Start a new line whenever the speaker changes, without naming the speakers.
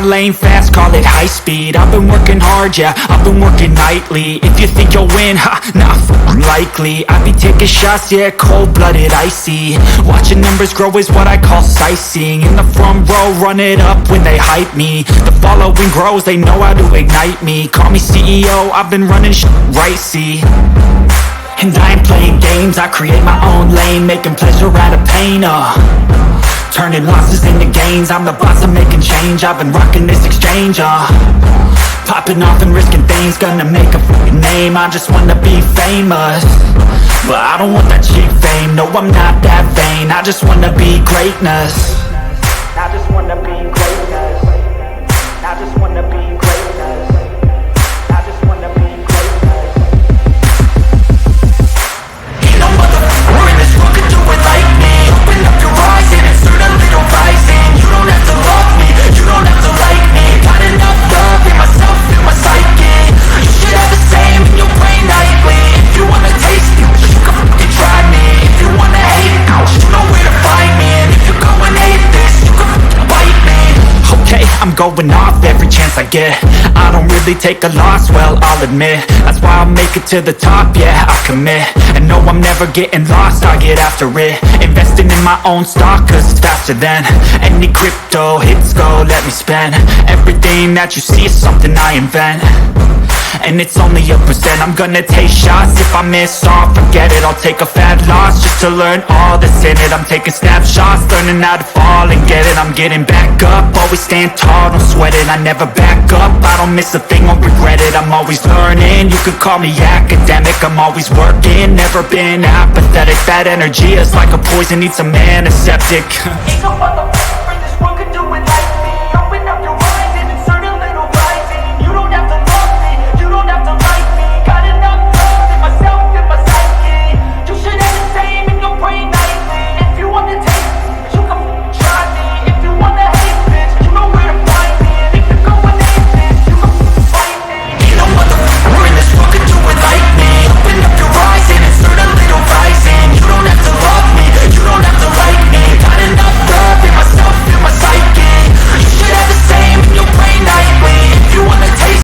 my lane fast, call it high speed. I've been working hard, yeah, I've been working nightly. If you think you'll win, ha, nah, likely. I be taking shots, yeah, cold-blooded, icy. Watching numbers grow is what I call sightseeing. In the front row, run it up when they hype me. The following grows, they know how to ignite me. Call me CEO, I've been running shit right, see. And I ain't playing games, I create my own lane, making pleasure out of pain, turning losses into gains, I'm the boss, I'm making change. I've been rocking this exchange, popping off and risking things, gonna make a fucking name. I just wanna be famous, but I don't want that cheap fame. No, I'm not that vain, I just wanna be greatness. I just wanna be greatness. I just wanna be greatness. I just wanna be greatness. Ain't no motherfucker in this world could do it like me. Open up your eyes and insert a little rising. You don't have to love me, you don't have to like me. Got enough love in myself, in my psyche. You should have the same in your brain nightly. If you wanna taste it, you can fucking try me. If you wanna hate it, you know where to find me. And if you're going hate this, you can fucking bite me. Okay, I'm going off every chance I get. I don't really take a loss, well, I'll admit. That's why I'll make it to the top, yeah, I commit. And no, I'm never getting lost, I get after it. Investing in my own stock, cause it's faster than any crypto hits go, let me spend. Everything that you see is something I invent, and it's only a percent. I'm gonna take shots, if I miss all, forget it. I'll take a fat loss just to learn all that's in it. I'm taking snapshots, learning how to fall and get it. I'm getting back up, always stand tall, don't sweat it. I never back up, I don't miss a thing, won't regret it. I'm always learning, you could call me academic. I'm always working, never been apathetic. That energy is like a poison, needs a man, a septic.